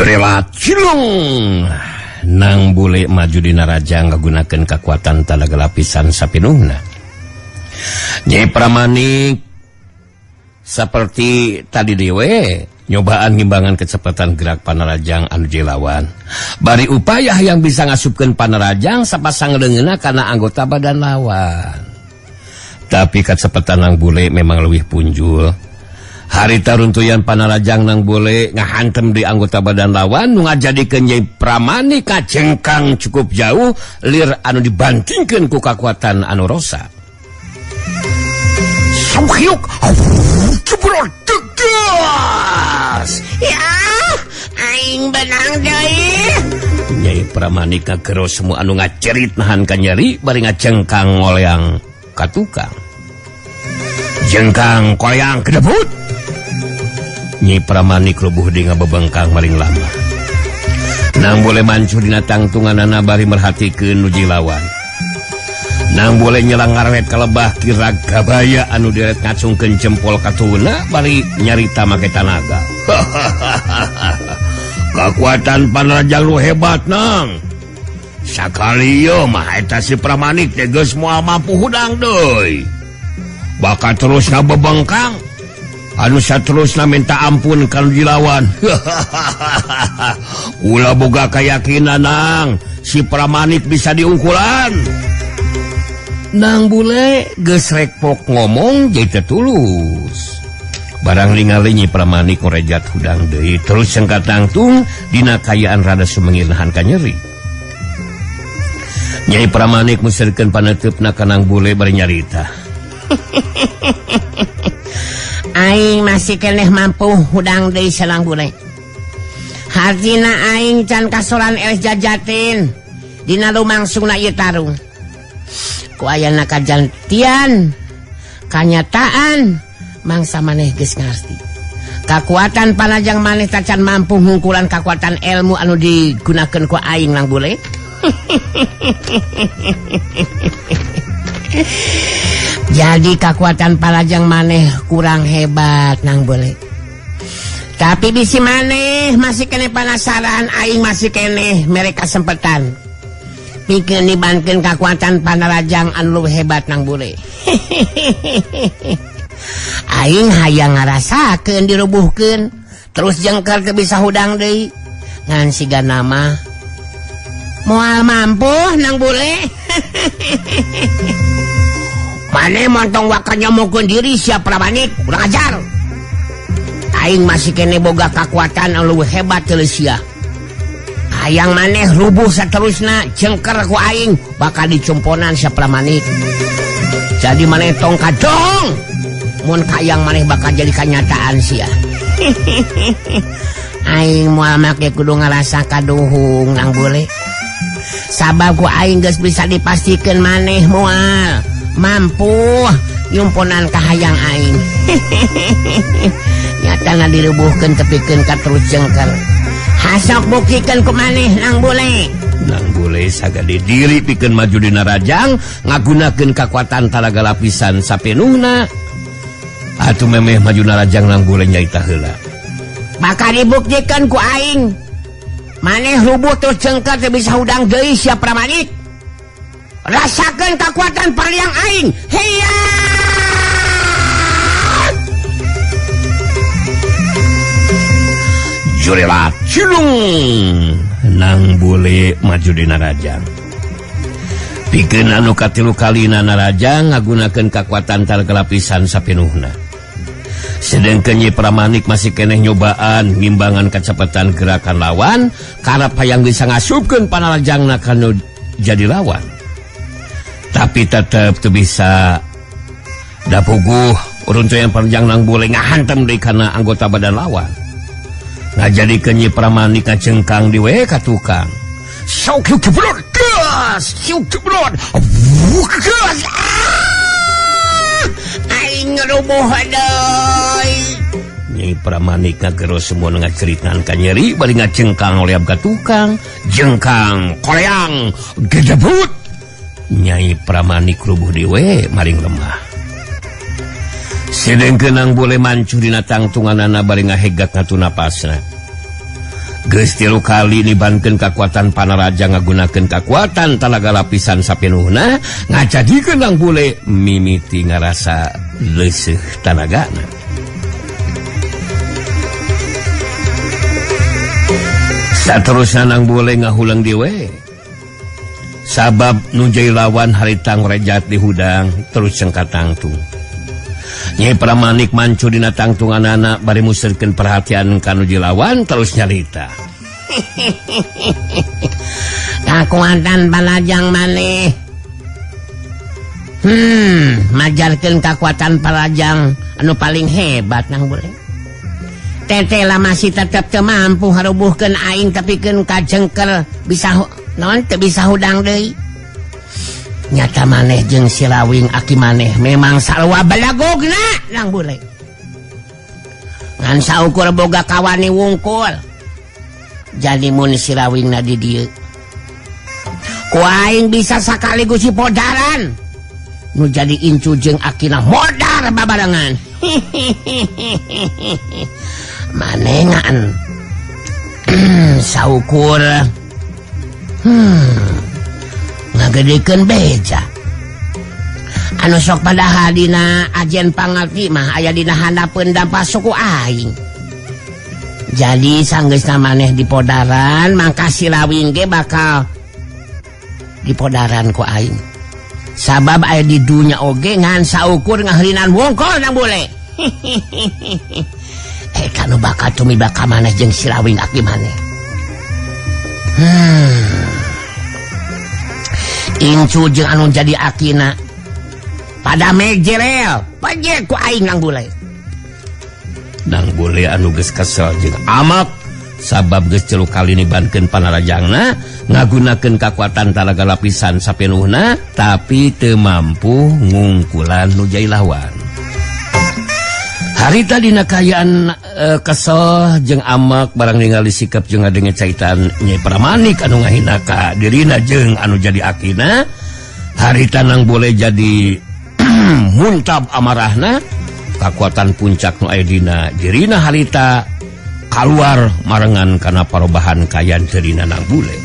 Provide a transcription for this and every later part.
Jurelat cilung nang bule maju dina raja ngagunakeun kekuatan talaga lapisan sapinuhna. Nyai Pramanik seperti tadi dewe nyobaan ngimbangan kecepatan gerak Panarajang anu jelawan. Bari upaya yang bisa ngasupkeun Panarajang sapasang leungeunna kana anggota badan lawan. Tapi kecepatan nang bule memang leuwih punjul. Harita runtuyan Panarajang nang bole ngahantem di anggota badan lawan nu ngajadikeun Nyai Pramanik kacengkang cukup jauh lir anu dibantingkeun ku kakuatan anu rosa. Sauhyuk cebrot tegas. Ya, aing benang deui. Nyai Pramanik ngagero semua anu ngacerit nahan ka nyeri bari ngacengkang ngoleang ka tukang. Jengkang koleang kedebut. Nyai Pramanik rubuh di ngabebengkang maring lama. Nang boleh mancu dina tangtunganana bari merhatikeun nuji lawan. Nang boleh nyelang ngarewet kalebah kira gabaya anu deret ngacungkeun jempol katuna bari nyarita make tanaga. Kekuatan Panarajang lu hebat nang. Sakali yo mah eta si Pramanik teh geus moal mampu hudang deui. Bakal terus ngabebengkang. Anu saterusna minta ampun kalau dilawan. Ulah boga kayakinan nang si Pramanik bisa diungkulan. Nang bule geus rek pok ngomong jadi tulus. Barang ningali Nyai Pramanik ngorejat hudang deui terus sengkat tangtung dina kayaan rada sumengir nahan ka nyeri. Nyai Pramanik musirkeun paneteupna ka nang bule bari nyarita. Aing masih keneh mampu hudang deui salang bule. Hartina aing can kasoran eles jajatin dina lumangsungna ieu tarung. Ku ayana kajantian kanyataan mangsa maneh geus ngarti. Kakuatan Panarajang maneh tacan mampu ngungkulan kakuatan ilmu anu digunakeun ku aing nang bule. Jadi kekuatan Panarajang maneh kurang hebat nang boleh. Tapi bisi maneh masih kene penasaran aing masih kene mereka sempetan. Pikeun nibankeun kekuatan Panarajang anu hebat nang boleh. Aing hayang ngarasakeun dirubuhkeun terus jengker teu bisa hudang deui. Ngan siga nama moal mampu nang boleh. Mane montong wakanya mokeun diri siap Pramanik urang ajar. Aing masih kene boga kekuatan anu hebat teu sia. Hayang maneh rubuh saterusna jengker ku aing bakal dicumponan siap Pramanik. Jadi maneh tong kadong mun kayang maneh bakal jadi kanyataan sia. Aing moal make kudu ngarasa kaduhung nang boleh. Sabab ku aing geus bisa dipastikeun maneh moal mampu nyumponan kahayang aing. Nyatana dirubuhkeun tepikeun ka terus jengker. Hasok buktikeun ku maneh nang bule. Nang bule sagade diri pikeun maju dina rajang ngagunakeun kekuatan talaga lapisan sapenuhna. Atuh memeh maju dina rajang nang bule nyaita heula. Bakal dibuktikeun ku aing. Maneh rubuh terus jengker teu bisa hudang deui sia Pramanik. Rasakan kekuatan perliang aing. Heya! Jurelat cilung nang bule maju dina rajang. Pikeun anu katilu kalina narajang ngagunakeun kekuatan talaga lapisan sapenuhna. Sedengkeun Nyai Pramanik masih keneh nyobaan ngimbangan kecepatan gerakan lawan karep hayang bisa ngasupkeun Panarajangna kanu jadi lawan. Tapi tetap tu bisa dapuguh uruntuyan Panarajang nang boleh ngahantem deui kana anggota badan lawan. Ngajadikeun Nyai Pramanik ngacengkang di we ka tukang. Sok kebrot gas, sok kebrot. Gas. Aing rubuh deui. Nyai Pramanik ngagero semua ngaceritan ka nyeri bari ngacengkang oleh ka tukang. Jengkang koleang gedebut. Nyai Pramanik rubuh dewe maring lemah. Sedengkeun nang boleh mancu dina tangtunganana bari ngahegat ngatu napasna. Geus 3 kali nibankeun kakuatan Panaraja ngagunakeun kakuatan talaga lapisan sapenuhna ngajadikeun Nang Bule mimiti ngarasa leuseuh tanagana. Saterusna Nang Bule ngahulang diwe. Sabab nu jai lawan harita ngorejat di hudang terus cengka tangtung. Nyai Pramanik mancu dina tangtunganana bari musirkeun perhatian ka nu lawan terus nyarita. Kakuatan Panajang maneh. Majarkeun kakuatan Panajang anu paling hebat Nang Bule. Tetela masih tetep teu mampu harubuhkeun aing tapi keun kajengker bisa non teu bisa hudang deui. Nyata maneh jeung Silawing aki maneh memang sarua balagogna Nang Bule. Ngan saukur boga kawani wungkul. Jadi mun Silawingna di dieu. Ku aing bisa sakaligus podaran. Nu jadi incu jeung akina modar babarengan. Manengan saukur ngagedekeun beja anu sok padahal dina ajen pangarti mah aya dina handapeun dampak suku aing. Jadi sanggeusna maneh di podaran mangka Silawing ge bakal di podaran ku aing. Sabab aya di dunya oge ngan saukur ngaheulinan wungkul Nang Bule. Kanu bakal tumiba ka maneh jeung Silawing aki maneh. Incu jeung anu jadi akina pada mejerel pajek ku aing Nang Bule. Nang Bule anu geus kesel jeung amak sabab geus 3 kali nibankeun Panarajangna ngagunakeun kakuatan talaga lapisan sapenuhna tapi teu mampu ngungkulan nu jai lawan. Harita dina kayaan kesel jeung amak barang ningali sikap jeung ngadenge caitan Nyai Pramanik anu ngahina ka dirina jeung anu jadi akina. Harita Nang Bule jadi muntab amarahna kakuatan puncak nu aya dina dirina harita kaluar marengan kana parobahan kayan dirina Nang Bule.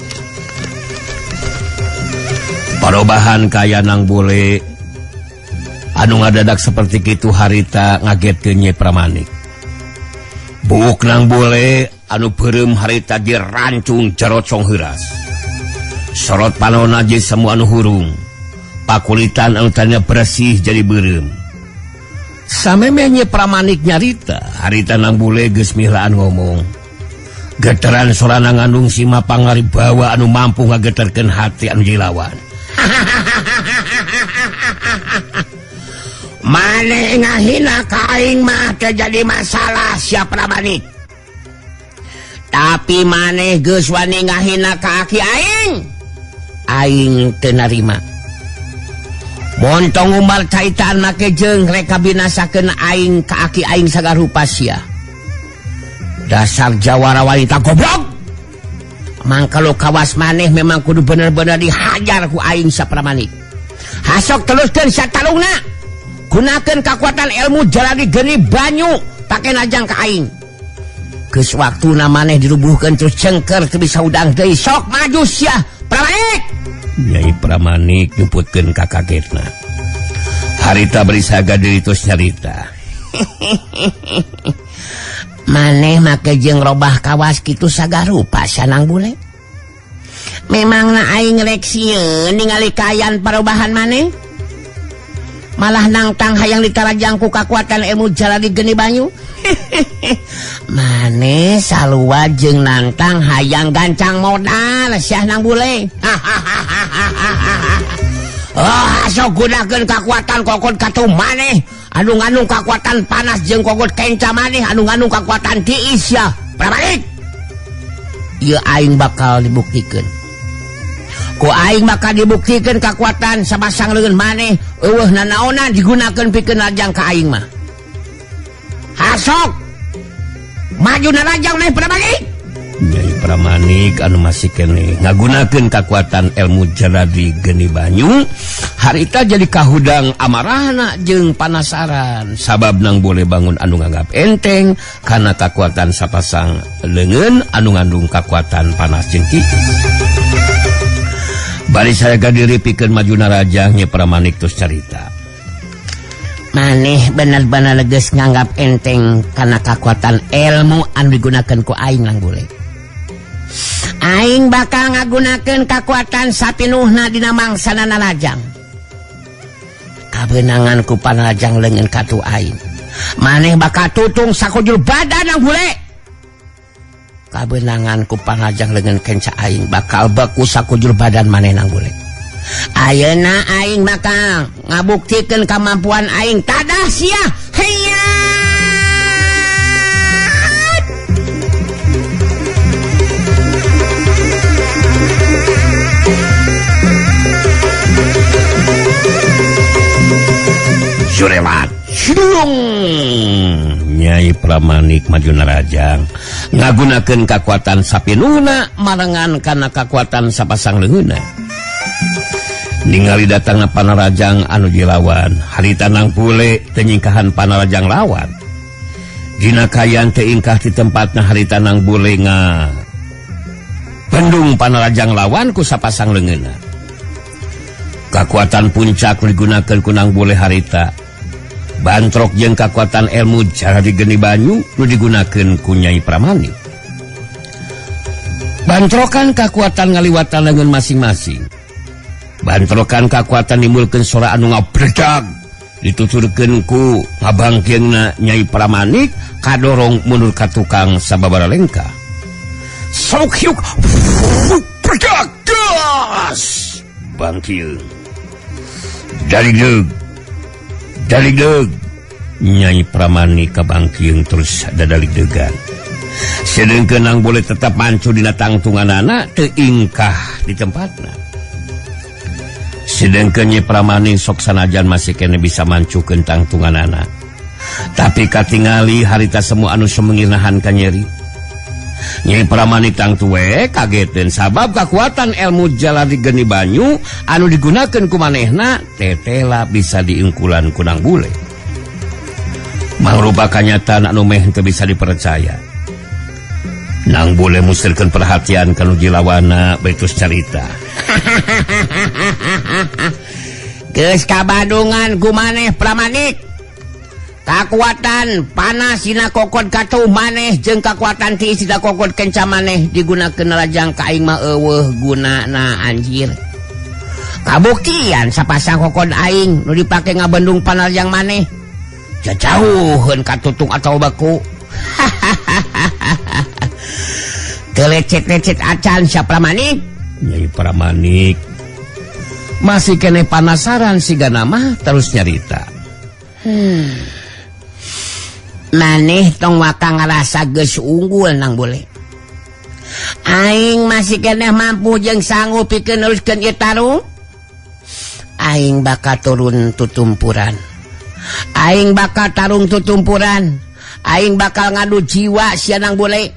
Parobahan kaya Nang Bule anu ngadadak seperti kitu harita ngagetkeun Nyai Pramanik. Buuk Nang Bule anu beureum harita dirancung jarocong heuras. Sorot panonna je semua anu hurung. Pakulitan anu tanya bersih jadi beureum. Sameme Nyai Pramanik nyarita, harita Nang Bule geus mihlaan ngomong. Geteran sorana ngandung sima pangaribawa anu mampu ngageterkeun hati anu jilawan. Maneh ngahina ka aing mah teu jadi masalah sia Pramanik. Tapi maneh geus wani ngahina ka aki aing. Aing teu narima. Montong umbal caitan make jeung rek kabinasakeun aing ka aki aing sagarupa sia. Dasar jawara wanita goblok. Mangka lo kawas maneh memang kudu bener-bener dihajar ku aing sa Pramanik. Hasok teruskeun satalungna. Gunakeun kakuatan ilmu jalani geni banyu pake najang ka aing. Geus waktuna maneh dirubuhkeun terus cengker teu bisa udang deui. Sok maju sia Pramanik. Nyai Pramanik nyumputkeun ka kagetna. Harita berisaga deui tos nyarita. Maneh make jeung robah kawas kitu sagarupa sia Nang Bule. Memangna aing rek sieun ningali kayan parobahan maneh. Malah nangtang hayang ditarajang ku kakuatan ilmu jalani geni banyu. Maneh salua jeung nantang hayang gancang modal sia Nang Bule. Sok gunakeun kakuatan kokot katu maneh anu ngandung kakuatan panas jeung kokot kenca maneh anu ngandung kakuatan tiis ya Pramanik. Ieu aing bakal dibuktikeun. Ku aing bakal dibuktikeun kakuatan sabasang leungeun maneh eueuh nanaonan digunakeun pikeun rajang ka aing mah. Hasok maju na rajang maneh Pramanik. Nyai Pramanik anu masih kene ngagunakeun kakuatan ilmu jaladi geni banyu, harita jadi kahudang amarahna jeung panasaran sabab nang boleh bangun anu nganggap enteng karena kakuatan sapasang leungeun anu ngandung kakuatan panas jeung kitu. Bari saya gadiri pikeun majuna raja Nyai Pramanik terus carita. Maneh benar-benar geus nganggap enteng karena kakuatan ilmu anu digunakeun ku aing lang boleh. Aing bakal ngagunakeun kakuatan sapinuhna dina mangsana Narajang. Kabeunangan ku Panarajang leungeun katu aing. Maneh bakal tutung sakujur badan lang bule. Kabeunangan ku Panarajang leungeun kenca aing bakal beku sakujur badan maneh nang bule. Ayeuna aing bakal ngabuktikeun kemampuan aing tadah sia. Heya. Surewat Nyai Pramanik majuna rajang ngagunakeun kakuatan sapinuhna marengan kana kakuatan sapasang leungeunna. Ningali datangna Panarajang anu dilawan, harita nang bule teu nyingkahan Panarajang lawan. Dina kayan teu ingkah di tempatna harita nang bule pendung Panarajang lawan ku sapasang leungeunna. Kakuatan puncak digunakeun ku nang bule harita. Bantrok jeung kakuatan ilmu jaladi geni banyu nu digunakeun ku Nyai Pramanik. Bantrokan kakuatan ngaliwatan leungeun masing-masing. Bantrokan kakuatan nimbulkeun sora anu ngabredag dituturkeun ku ngabangkeungna Nyai Pramanik kadorong mundur ka tukang sababaraha lengka. Sok hiuk bredag gas bangkieun. Dalig deug Nyai Pramanik kabangkieun terus dadalig deugan. Sedengkeun nang boleh tetap mancu dina tangtunganana teu ingkah di tempatna. Sedengkeun Nyai Pramanik sok sanajan masih kene bisa mancukeun tangtunganana, tapi katingali harita semua anu sumengirnahan ka nyeri. Nyai Pramanik tangtu we kageteun sabab kakuatan ilmu jaladi geni banyu anu digunakeun ku manehna tetela bisa diungkulan ku nang bule. Mangrupa kanyataan anu meh teu bisa dipercaya. Nang bule musirkeun perhatian kanu jilawana betus carita. Geus kabadungan ku maneh Pramanik. Kakuatan panas dina kokod katuh maneh jeung kakuatan tiis dina kokod kenca maneh digunakeun Narajang ka aing mah eueuh gunana anjir. Kabuktian sapasang kokod aing nu dipake ngabendung Panarajang maneh jajauheun ka tutung atau baku. Kelecet-lecet acan sia Pramanik. Nyai Pramanik masih kene panasaran sigana mah terus nyarita. Maneh tong waka ngarasa geus unggul nang boleh. Aing masih kene mampu jeung sanggup pikeun neruskeun ieu tarung. Aing bakal turun tutumpuran. Aing bakal tarung tutumpuran. Aing bakal ngadu jiwa sia nang boleh.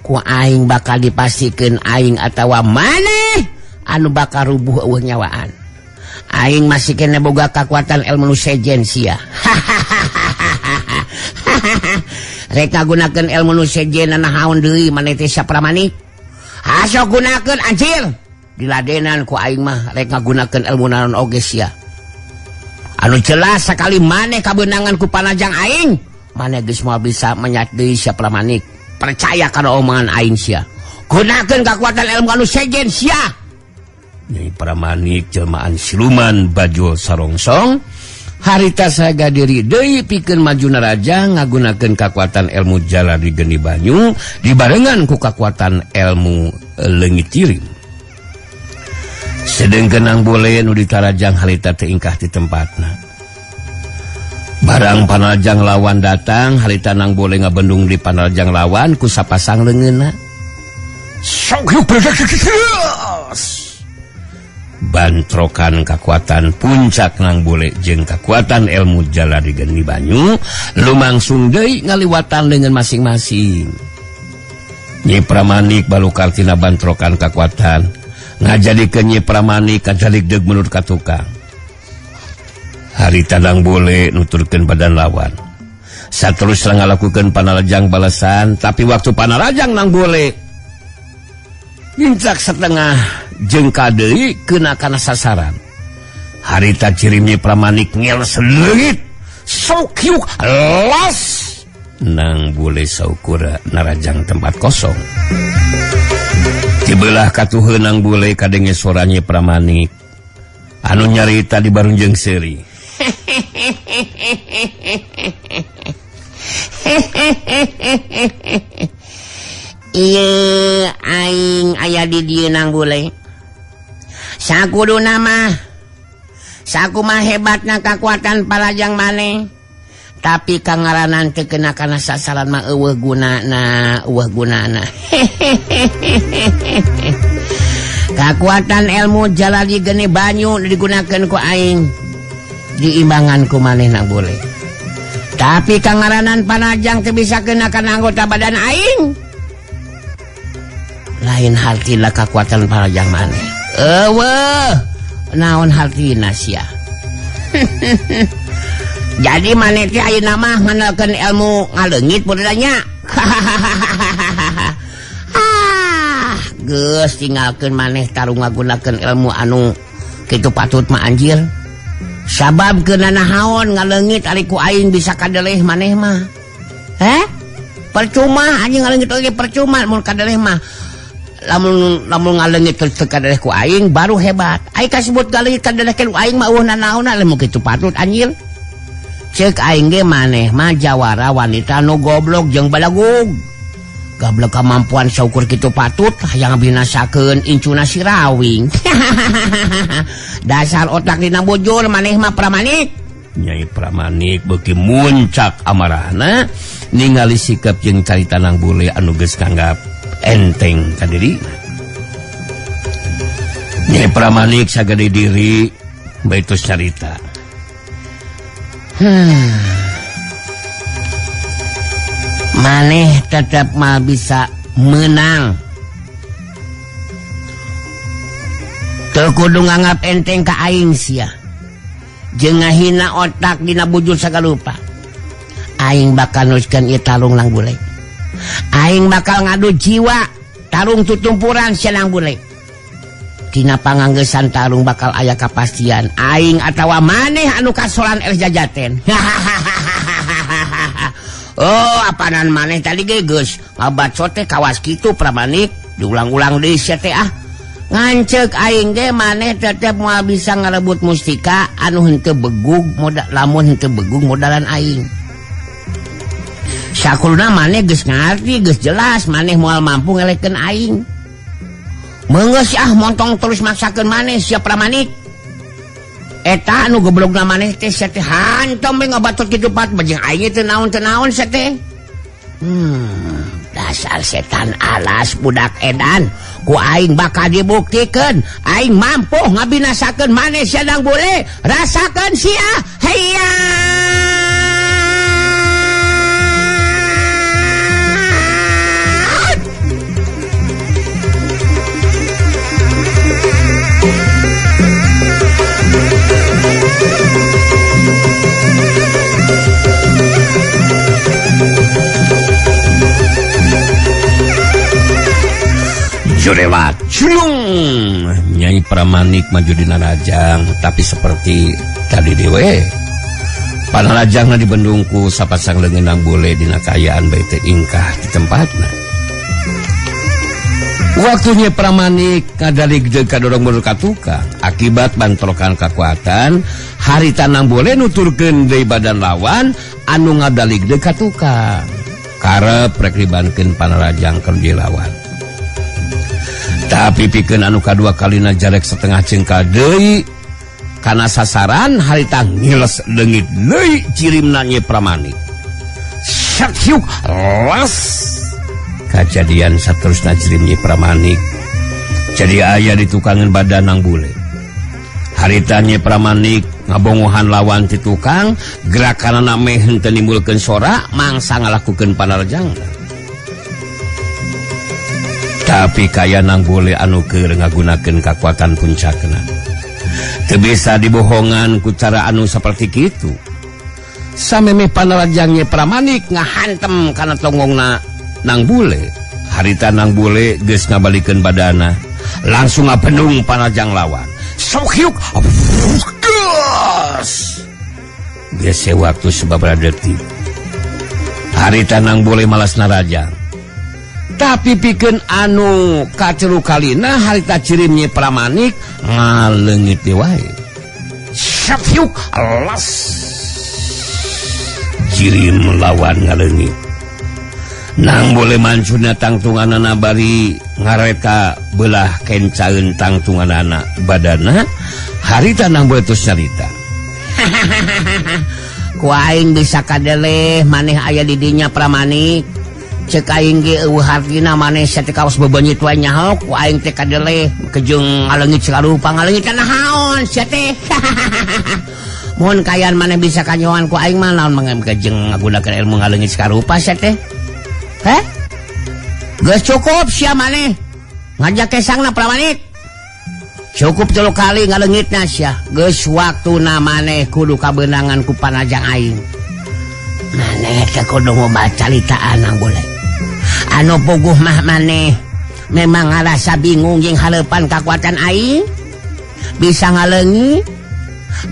Ku aing bakal dipastikeun aing atawa maneh anu bakal rubuh eueuh nyawaan. Aing masih kene boga kakuatan ilmu sejen sia. Rek ngagunakeun ilmu nu sejen nahaon deui maneh teh sia Pramanik. Hasok gunakeun anjir. Diladenan ku aing mah rek ngagunakeun ilmu naon oge sia. Anu jelas sakali maneh kabeunangan ku Panarajang aing, maneh geus moal bisa menyat deui sia Pramanik. Percaya kana omongan aing sia. Gunakeun kakuatan ilmu anu sejen sia. Nyai Pramanik jelmaan siluman bajul sarongsong harita sagadiri deui pikeun majuna raja ngagunakeun kakuatan ilmu jaladi geni banyu dibarengan ku kakuatan ilmu leungit tirim. Sedengkeun nang bole nu ditarajang harita teu ingkah di tempatna. Barang Panarajang lawan datang harita nang bole ngabendung di Panarajang lawan ku sapasang leungeunna. Sok bantrokan kakuatan puncak nang bole jeung kakuatan ilmu jaladi geni banyu lumangsung deui ngaliwatan leungeun masing-masing. Nyi Pramanik balu kartina bantrokan kekuatan ngajadikeun Nyi Pramanik kajalik deug menurut ka tukang. Harita Nang Bule nuturkeun badan lawan. Saterusna ngalakukeun panarajang balasan, tapi waktu panarajang Nang Bule nyincak setengah jengka deui keuna kana sasaran. Harita cirim Nyi Pramanik ngel seleungit sok hiuk las. Nang Bule saukura narajang tempat kosong. Tibelah katuheun Nang Bule kadenge suara Nyi Pramanik anu nyarita di barunjeung seuri. Ieu aing aya di dieu Nang Bule. Sakuduna mah sakumaha hebatna kakuatan palajang maneh, tapi kangaranan teu kena kana sasaran mah eueuh gunana. Kakuatan ilmu jalali geni banyu digunakeun ku aing diimbangan ku maneh Nang Bule. Tapi kangaranan panajang teu bisa kena kana anggota badan aing. Lain hartina kakuatan panajang maneh. Eueuh, naon hartina sia? Jadi maneh teh ayeuna mah ngandalkeun ilmu ngaleungit budaya. Geus tinggalkeun maneh tarung ngagunakeun ilmu anu kitu patut mah anjir. Sabab keuna nahaon ngaleungit ari ku aing bisa kadeleh maneh mah. Percuma anjing ngaleungit oge percuma mun kadeleh mah. Lamun ngaleungit teu kadeleh ku aing baru hebat. Aing kasebut ngaleungit kadeleh ku aing mah eueuh nanaonna lamun kitu patut anjir. Ceuk aing ge maneh mah jawara wanita nu goblok jeung balagug. Gablek kemampuan saukur kitu patut hayang binasakeun incuna si Rawing. Dasar otak dina bojol maneh mah Pramanik. Nyai Pramanik beuki muncak amarahna ningali sikap jeung carita Nang Bule anu geus kanggap enteng ka dirina. Nyai Pramanik sagede diri baitus carita. Maneh tetap mal bisa menang. Teu kudu nganggap enteng ka aing sia. Jeung ngahina otak dina bujul sagalupa. Aing bakal nuskeun ieu tarung Nang Bule. Aing bakal ngadu jiwa tarung tutumpuran sia Nang Bule. Dina panganggesan tarung bakal aya kapastian aing atawa maneh anu kasolan El Jajaten. Oh, apanan maneh tadi ge geus ngabacot teh kawas kitu Pramanik, diulang-ulang deui sia teh ah. Nganceuk aing ge maneh tetep moal bisa ngarebut mustika anu henteu begug lamun henteu begug modalan aing. Sakulna maneh geus ngarti, geus jelas maneh moal mampu ngelekeun aing. Meungeus ah montong terus maksakeun maneh sia Pramanik. Eta anu goblokna maneh teh sia teh hantom we ngabatot kitu pat bajeng aing teu naon sia teh. Dasar setan alas budak edan. Ku aing bakal dibuktikeun aing mampu ngabinasakeun maneh sia Nang Bule. Rasakeun sia. Heya. Jurewat culung. Nyai Pramanik maju di narajang, tapi seperti tadi dewe panarajangna dibendungku sapasang leungeun Nang Bule dina kaayaan bae teu ingkah di tempatna. Waktunya Pramanik ngadalig jeung kadorong mundur ka tukang akibat bantrokan kakuatan. Harita Nang Bule nuturkeun deui badan lawan anu ngadalig deui ka tukang karep rek libankeun panarajang keur dilawan. Tapi pikeun anu kadua kalina jarek setengah cengkal deui kana sasaran harita ngiles leungit deui cirimna Nyai Pramanik. Sakyuk las. Kajadian saterusna cirim Nyai Pramanik jadi aya di tukangan badan Nang Bule. Harita Nyai Pramanik ngabongohan lawan ti tukang, gerakanana meh henteu nimbulkeun sora mangsa ngalakukeun panarajangna. Tapi kaya nang boleh anu keur ngagunakeun kakuatan puncakna teu bisa dibohongan ku cara anu saperti kitu. Samemeh panarajang Nyai Pramanik ngahantem kana tongongna nang bule. Harita nang bule geus ngabalikeun badana langsung ngapendung panarajang lawan. Sokyuk gas. Geus waktu sababaraha detik. Harita nang bule malas narajang. Tapi pikeun anu katilu kalina harita cirim Nyai Pramanik ngaleungit wae. Syafyuk alas. Cirim lawan ngaleungit. Nang boleh mancuna tangtunganana bari ngareka belah kencaeun tangtunganana badana harita nang boleh tos nyarita. Ku aing bisa kadeleh maneh aya di dinya Pramanik. Cek aing ge eueuh hartina maneh sia teh kaos bebenyit wae nyaho ku aing teh kadeleh kejeung ngaleungit sakarupa ngaleungit kana haon sia teh. Mun kayaan maneh bisa kanyoan ku aing mah naon kejeung ngagunakeun ilmu ngaleungit sakarupa sia teh. Heh? Geus cukup sia maneh ngajak kesangna Pramanik. Cukup 3 kali ngaleungitna sia. Geus waktuna maneh kudu kabeunangan ku panajang aing. Maneh teh kudu ngobaca caritaan nang boleh. Anu puguh mah maneh memang ngarasa bingung jeung haleupan kakuatan aing bisa ngaleungit.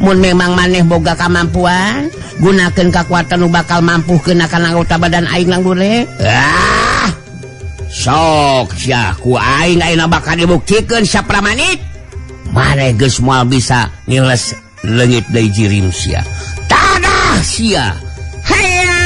Mun memang maneh boga kamampuan gunakeun kakuatan nu bakal mampuhkeun akan anggota badan aing nang boleh. Sok sia ku aing ayeuna bakal dibuktikeun sia Pramanik. Maneh geus moal bisa ngiles leungit deui jirim sia. Tadah sia. Hayya.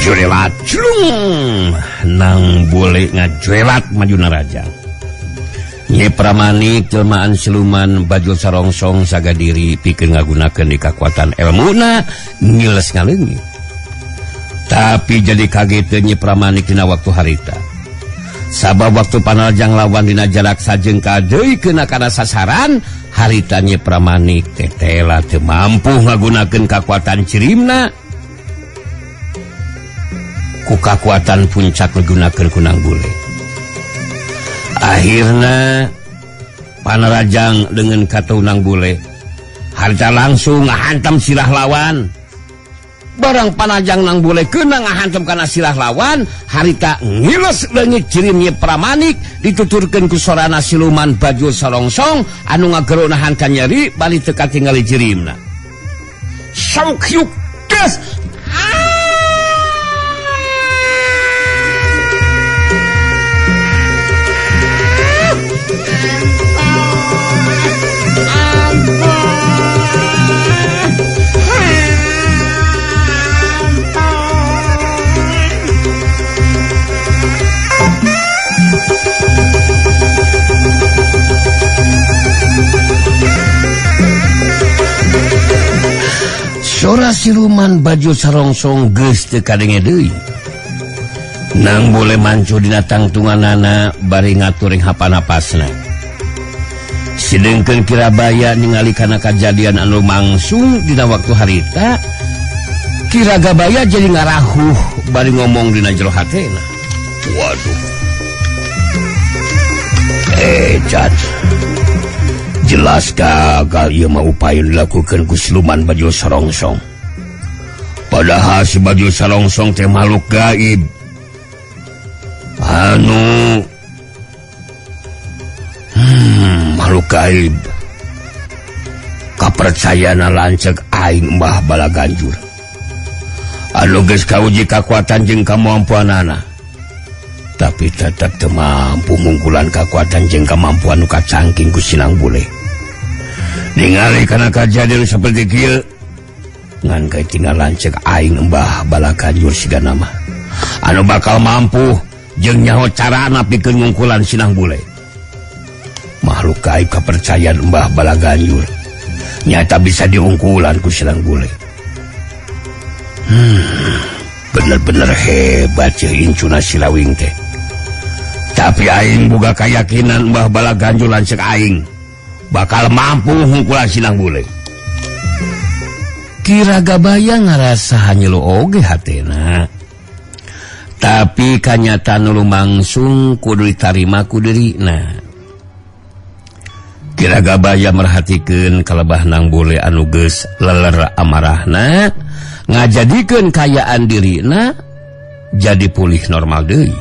Jurelat culung nang boleh ngajuelat maju narajang. Nyai Pramanik jelmaan siluman baju sarongsong sagadiri pikeun ngagunakeun di kakuatan ilmuna ngiles ngaleungit. Tapi jadi kaget Nyai Pramanik dina waktu harita. Sabab waktu panarajang lawan dina jarak sajengka deui keuna kana sasaran harita Nyai Pramanik tetela teu mampu ngagunakeun kakuatan cirimna. Ku kakuatan puncak digunakeun ku nang bule. Akhirna panarajang dengan kata nang bule harita langsung ngahantam silah lawan. Barang panajang nang bule keuna ngahantam kana silah lawan harita ngiles leungit cirim Nyai Pramanik dituturkeun ku sorana siluman baju sarongsong anu ngageronahan ka nyeri bali teu katingali cirimna. Saukyuk gas. Sora siluman baju sarongsong geus teu kadenge deui. Nang boleh mancu dina tangtunganana bari ngaturing hapanapasna. Sidengkeun Kirabaya ningali kana kajadian anu mangsung dina waktu harita, Kiragabaya jadi ngarahuh bari ngomong dina jero hatena. Waduh. Cat. Jelas gagal ieu mah upaya dilakukeun ku siluman baju sarongsong. Padahal si baju sarongsong teh makhluk gaib. Makhluk gaib. Kapercayana lanceuk aing Mbah Balaganjur. Anu geus kauji kakuatan jeung kamampuanana. Tapi tetep teu mampu ngungkulan kakuatan jeung kamampuan nu kacangking ku sinang bule. Ningali kana kajadian saperti kieu ngan kae tinggal lanceuk aing Mbah Balaganjur sigana mah anu bakal mampu jeung nyaho carana pikeun ngungkulan sinang bule. Makhluk gaib kapercayaan Mbah Balaganjur nyata bisa diungkulan ku sinang bule. bener-bener hebat ya incuna Silawing teh. Tapi aing boga keyakinan Mbah Balaganjur lanceuk aing bakal mampu hungkulan Sinang Bule. Ki Ragabaya ngarasa hanyelu oge hatena. Tapi kanyatan lumangsung kudu ditarima ku deurina. Ki Ragabaya merhatikeun kalebah Nang Bule anu geus leler amarahna, ngajadikeun kayaan dirina jadi pulih normal deui.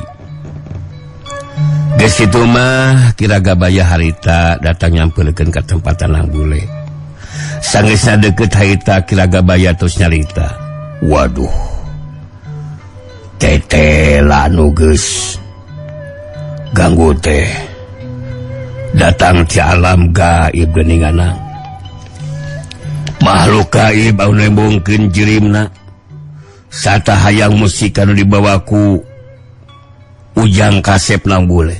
Geus kitu mah Ki Ragabaya harita datang nyampeulkeun ka tempatan Nang Bule. Sangeusna deukeut harita Ki Ragabaya tos nyarita. Waduh. Tetela anu geus ganggu teh datang ti alam gaib geuninganna. Makhluk gaib anu nembongkeun jirimna sata hayang musik anu dibawaku Ujang Kasep Nang Bule.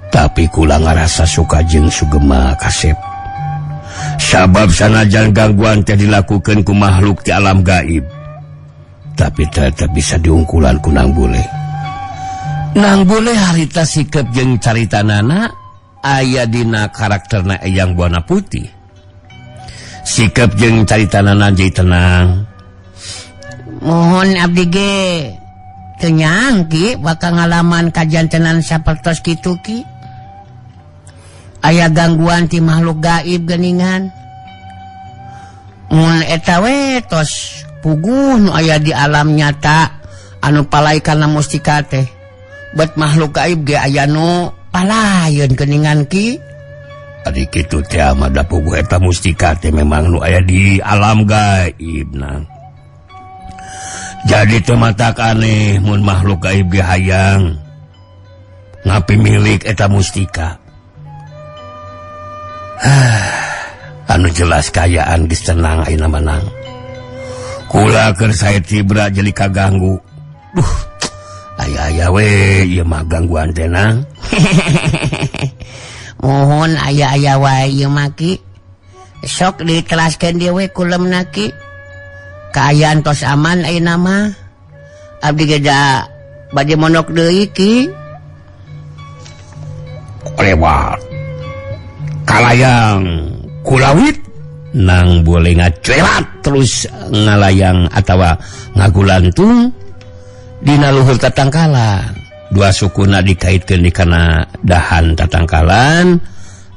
Tapi kula ngarasa suka jeung sugema Kasep. Sabab sanajan gangguan teh dilakukeun ku makhluk ti alam gaib, tapi tetep bisa diungkulan ku Nang Bule. Nang Bule harita sikep jeung caritanana aya dina karakterna Eyang Buana Putih. Sikep jeung caritanana jadi tenang. Mohon abdi ge teu nyang Ki bakal ngalaman kajantenan sapertos kitu Ki. Aya gangguan ti makhluk gaib geuningan. Mun eta we tos puguh nu aya di alam nyata anu palaikanna mustika teh. Bet makhluk gaib ge aya nu palayeun geuningan Ki. Ari kitu teh mah da puguh eta mustika teh memang nu aya di alam gaib Nang. Jadi teu matak aneh mun makhluk gaib ge hayang ngapi milik eta mustika. Anu jelas kayaan geus tenang ayeuna Nang. Kula keur sae tibra jadi kaganggu. Duh, aya-aya we ieu mah gangguan teh Nang. Mohon aya-aya wae ieu mah Ki. Sok ditelaskeun dieu we kulemna Ki. Kaayaan tos aman ayeuna mah. Abdi ge da bade monok deui Ki. Lewat kalayang kulawit Nang Bule ngacelat terus ngalayang atawa ngagulantung dina luhur tatangkalan. Dua sukuna dikaitkeun di kana dahan tatangkalan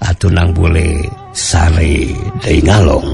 atuh Nang Bule sare deui ngalong.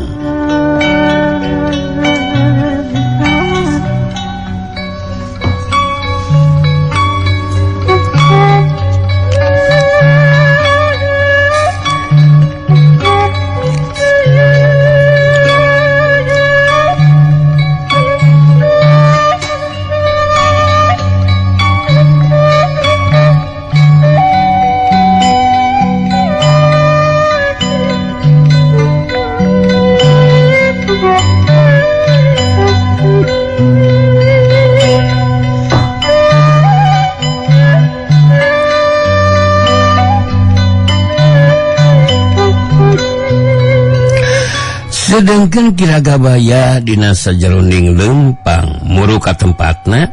Sedengkeun Ki Ragabaya dina sajeroning lempang muru ka tempatna,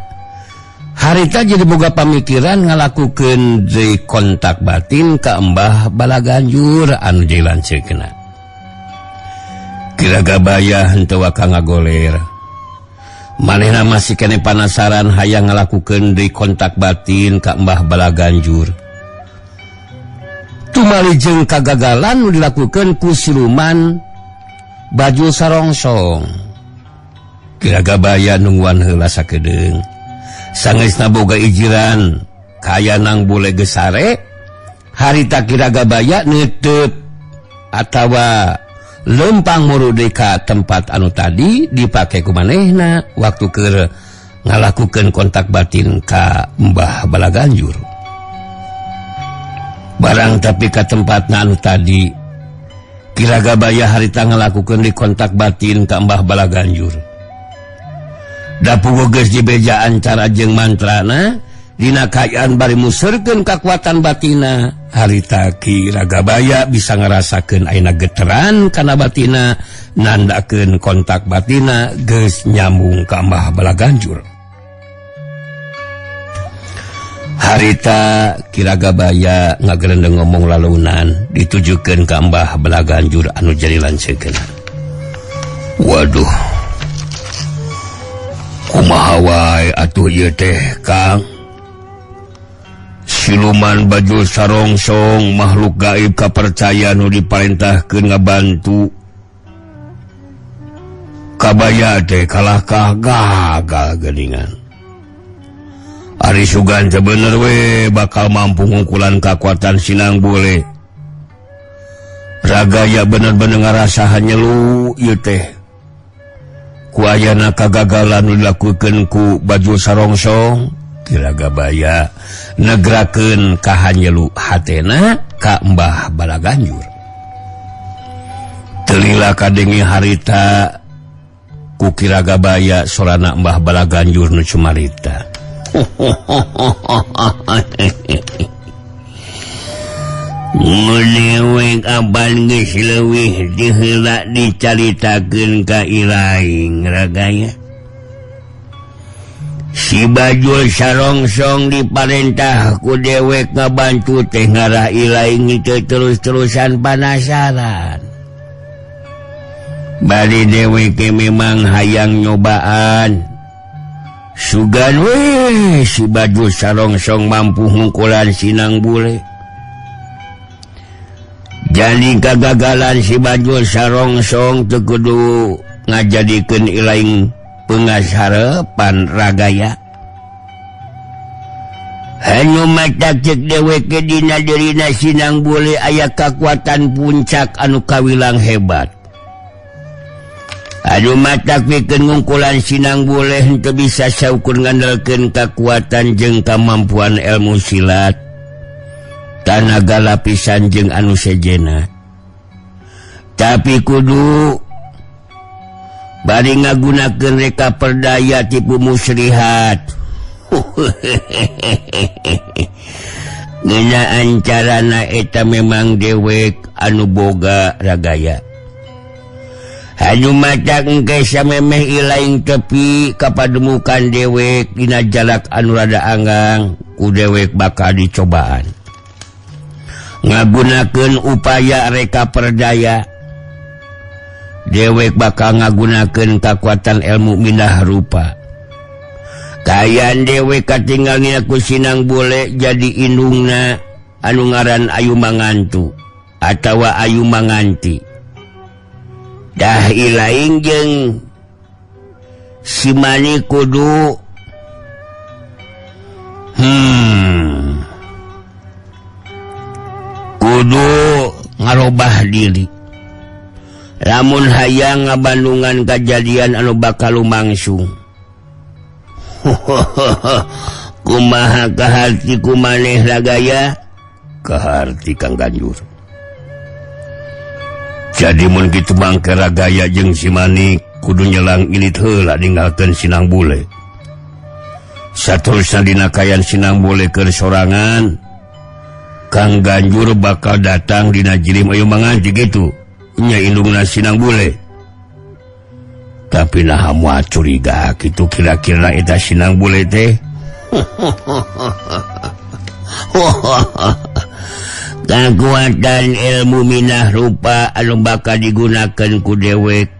harita jadi boga pamikiran ngalakukeun deui kontak batin ka Mbah Balaganjur anu jadi lanceukna. Ki Ragabaya henteu waka ngagoler. Manehna masih kene panasaran hayang ngalakukeun deui kontak batin ka Mbah Balaganjur. Tumali jeung kagagalan nu dilakukeun ku siluman baju sarongsong. Ki Ragabaya nungguan heula sakedeung. Sangeusna boga ijiran kaya Nang Bule geus sare, harita Ki Ragabaya neuteup atawa lempang muru deui ka tempat anu tadi dipake ku manehna waktu keur ngalakukeun kontak batin ka Mbah Balaganjur. Barang tapi ka tempatna anu tadi Ki Ragabaya harita ngalakukeun di kontak batin ka Mbah Balaganjur. Da puguh geus dibejaan cara jeung mantrana dina kaayaan bari muserkeun kakuatan batina harita Ki Ragabaya bisa ngarasakeun ayeuna geteran kana batina nandakeun kontak batina geus nyambung ka Mbah Balaganjur. Harita Ki Ragabaya ngagelendeng ngomong lalunan ditujukeun ka Mbah Balaganjur anu jadi lanceukkeun. Waduh, kumaha wae atuh ieu teh Kang? Siluman baju sarongsong makhluk gaib kapercaya nu diparentahkeun ngabantu. Kabaya teh kalah gagal geuningan. Ari sugan teh bener we bakal mampu ngungkulan kakuatan Sinang Bule. Ragaya bener-bener ngarasahan nyelu ieu teh. Ku ayana kagagalan nu dilakukeun ku baju sarongsong, Ki Ragabaya negrakeun kahanyelu hatena ka Mbah Balaganjur. Teu lila kadengi harita ku Ki Ragabaya sorana Mbah Balaganjur nu cumarita. Ngelewek abang geus leuwih diheula dicaritakeun ka ilaing Ragaya. Si Bajul Sarongsong diparentah ku dewek ngabantu teh ngarah ilaing itu terus-terusan panasaran. Bari dewek memang hayang nyobaan. Sugan we si Bajul Sarongsong mampu ngungkulan Sinang Bule. Jadi kegagalan si Bajul Sarongsong teu kudu ngajadikeun ilaing pengasarepan Ragaya. Hanya matak cek dewek ke dina dirina Sinang Bule aya kakuatan puncak anu kawilang hebat. Anu matak pikeun ngungkulan Sinang Bule henteu bisa saukur ngandalkeun kakuatan jeung kamampuan ilmu silat, tanaga lapisan jeung anu sejena. Tapi kudu bari ngagunakeun reka perdaya tipu muslihat. Ngeunaan carana eta memang dewek anu boga Ragaya. Hanu matak engke samemeh ilaing tepi kapademukan dewek dina jalak anu rada anggang ku dewek bakal dicobaan. Ngagunakeun upaya reka perdaya, dewek bakal ngagunakeun kakuatan ilmu mindah rupa. Kayan dewek katinggalnya ku Sinang Bule jadi indungna anu ngaran Ayu Mangantu atawa Ayu Manganti. Dah ilaing jeung si Mani kudu ngarobah diri. Lamun hayang ngabandungan kejadian anu bakal lumangsung. Kumaha kaharti kumaneh Ragaya? Kaharti Kang Ganjur. Jadi mun kitu mangke Ragaya jeung si Manik kudu nyelang ilit heula ninggalkeun Sinang Bule. Saterusna dina kayan Sinang Bule keur sorangan, Kang Ganjur bakal datang dina jirim Ayu Manganti gitu nya indungna Sinang Bule. Tapi nah moal curiga kitu kira-kira eta Sinang Bule teh. Kakuatan ilmu minah rupa anu bakal digunakeun ku dewek.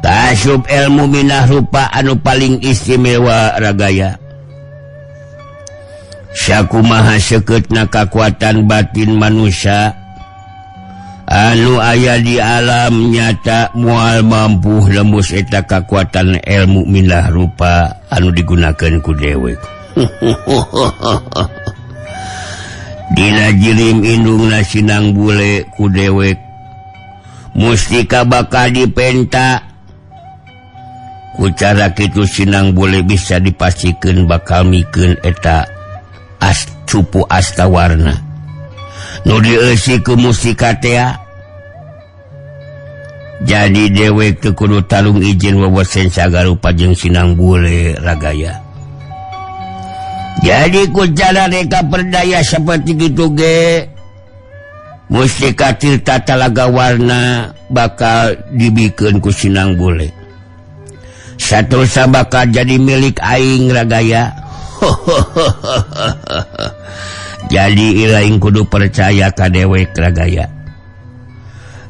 Kasub ilmu minah rupa anu paling istimewa Ragaya. Sakumaha seukeutna kakuatan batin manusia anu aya di alam nyata moal mampu lembus eta kakuatan ilmu minah rupa anu digunakeun ku dewek. Dina jirim indungna Sinang Bule ku dewek mustika bakal dipenta. Ku cara kitu Sinang Bule bisa dipasikeun bakal mikeun eta cupu astawarna nu dieusi ku mustika teh. Jadi dewek teu kudu talung izin wawasen sagarupa jeung Sinang Bule Ragaya. Jadi ku cara mereka berdaya seperti gitu ge mustika tirta talaga warna bakal dibikin ku Sinang Bule. Satu bakal jadi milik aing Ragaya. Jadi ilaing kudu percaya ka dewek Ragaya.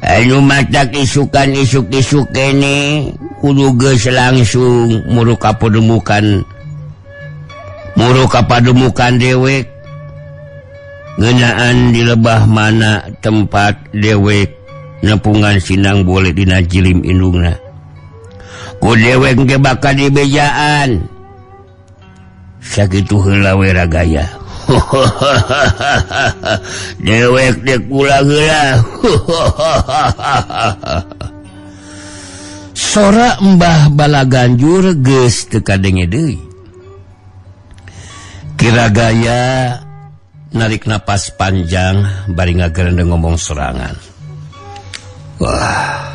Anu matak isukan isuk-isuk kene kudu geus langsung muru kapademukan dewek ngeunaan di lebah mana tempat dewek nepungan Sinang Bule dina jilim indungna. Ku dewek ge bakal dibejaan sakitu heula we Ragaya. Dewek dek ulah heula. Sora Mbah Balaganjur geus teu kadenge deui. Ki Ragaya narik napas panjang bari ngagerendeng ngomong sorangan. Wah,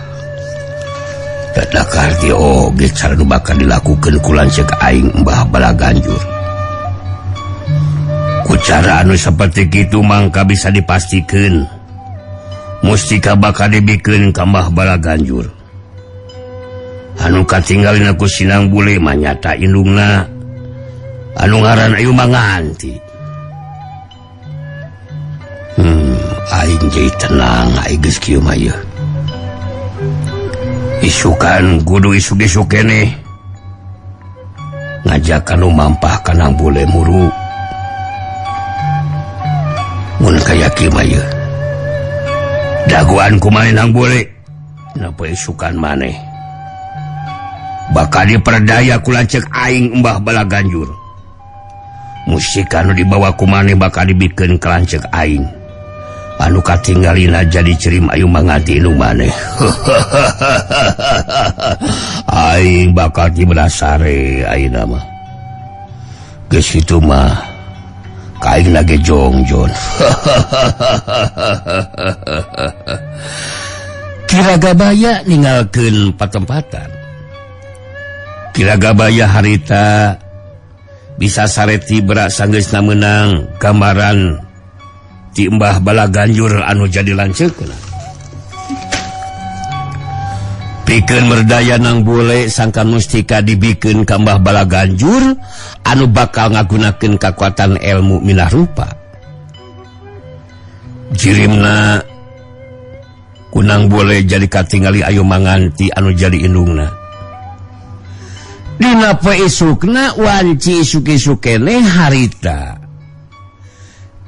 dadak arti oge cara nu bakal dilakukeun ku lanceuk aing Mbah Balaganjur. Ku cara anu seperti kitu mangka bisa dipastikeun mustika bakal dibikeun ka Mbah Balaganjur. Anu katinggalin ku Sinang Bule mah nyata indungna anu ngaran ayu manganti. Aing jadi tenang aing geus kieu mah yeuh. Isukan kudu isuk-isuk keneh ngajak anu mampah ka Nang Bule muru. Mun kaya kieu mah yeuh daguan kumaha Nang Bule napa isukan maneh bakal diperdaya ku lanceuk aing Mbah Balaganjur. Mustika anu dibawa ku maneh bakal dibikeun ka lanceuk aing anu katinggalina jadi cirim ayu manganti nu maneh. Aing bakal diberdasare ayeuna mah geus kitu mah kaing lagi jongjon. Ki Ragabaya ninggalkeun patempatan. Ki Ragabaya harita bisa sareti berak sanggeusna meunang gambaran ti Mbah Balaganjur anu jadi lanceukna. Pikeun merdaya Nang Bule sangkan mustika dibikeun ka Mbah Balaganjur anu bakal ngagunakeun kakuatan ilmu minah rupa. Jirimna ku Nang Bule jadi katingali ayu manganti anu jadi indungna. Dina poe isukna wanci isuk-isuk keneh harita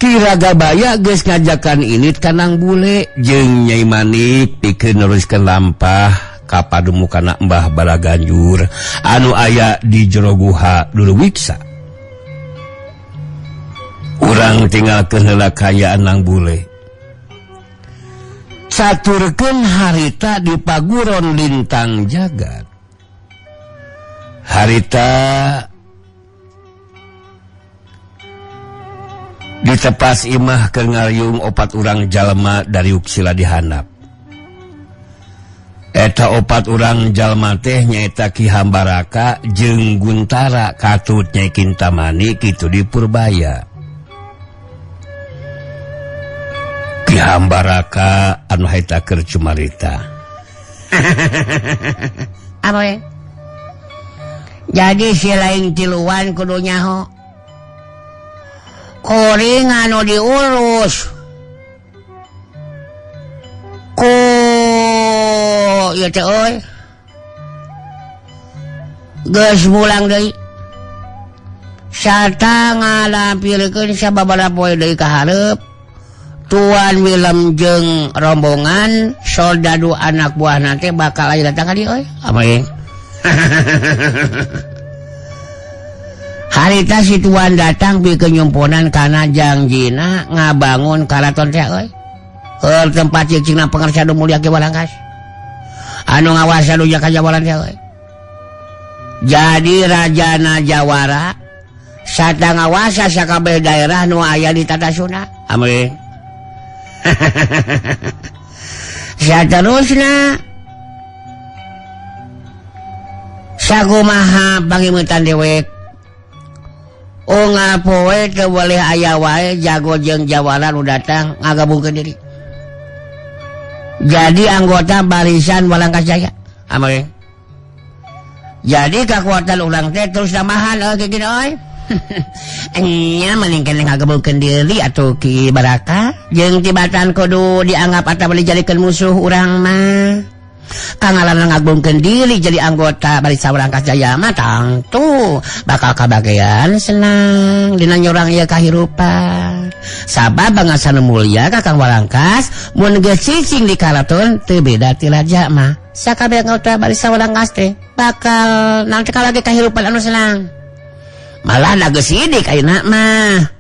Ki Ragabaya geus ngajakan init ka Nang Bule jeung Nyai Manik pikeun neruskeun lampah ka pademukanna Mbah Balaganjur anu aya di jero guha Duluwiksa. Urang tinggalkeun heula kayaan Nang Bule. Caturkeun harita di paguron lintang jagat. Harita ditepas imah keur ngariung opat urang jalma dari uksila dihandap. Eta opat urang jalma teh nyaeta Ki Hambaraka jeung Guntara katut Nyai Kintamani kitu di Purbaya. Ki Hambaraka anu haita keur cumarita. Apa ya? Jadi si lain tiluan kudu nyaho kuring anu diurus ku ieu teh euy geus mulang deui sarta ngalampirkeun sababaraha poe deui ka hareup Tuan Willem jeung rombongan soldadu anak buahna teh bakal aya datang ka dieu euy. Apa ye? Harita si Tuan datang bikeun nyumpunan kana jangjina ngabangun karaton teh euy. Heuh tempat cicingna pangarsa nu mulya ge Walangkas. Anu ngawasa nu jaka jawalan teh euy. Jadi Rajana Jawara sarta ngawasa sakabeh daerah nu aya di Tatasuna. Amin. Saterusna sakumaha pangimutan dewek ngapoe teu boleh aya wae jago jeung jawaran nu datang ngagabungkeun diri. Jadi anggota barisan Walangkas Jaya. Amal. Jadi kekuatan urang teh terus namahan kayak gini euy. Enya mending keneh ngagabungkeun diri atuh Ki Baraka jeung tibatan kudu dianggap atawa dijadikeun musuh urang mah. Kangalan ngagabungkeun diri jadi anggota barisan Walangkas Jaya mah tangtu bakal kabagean senang dina nyorang ieu kahirupan. Sabab bangsa nu mulia Kakang Walangkas mun geus cicing di karaton teu beda ti raja mah. Sakabeh anggota barisan Walangkas teh bakal nangteu kalage kahirupan anu senang. Malah na geus sidik ayeuna mah.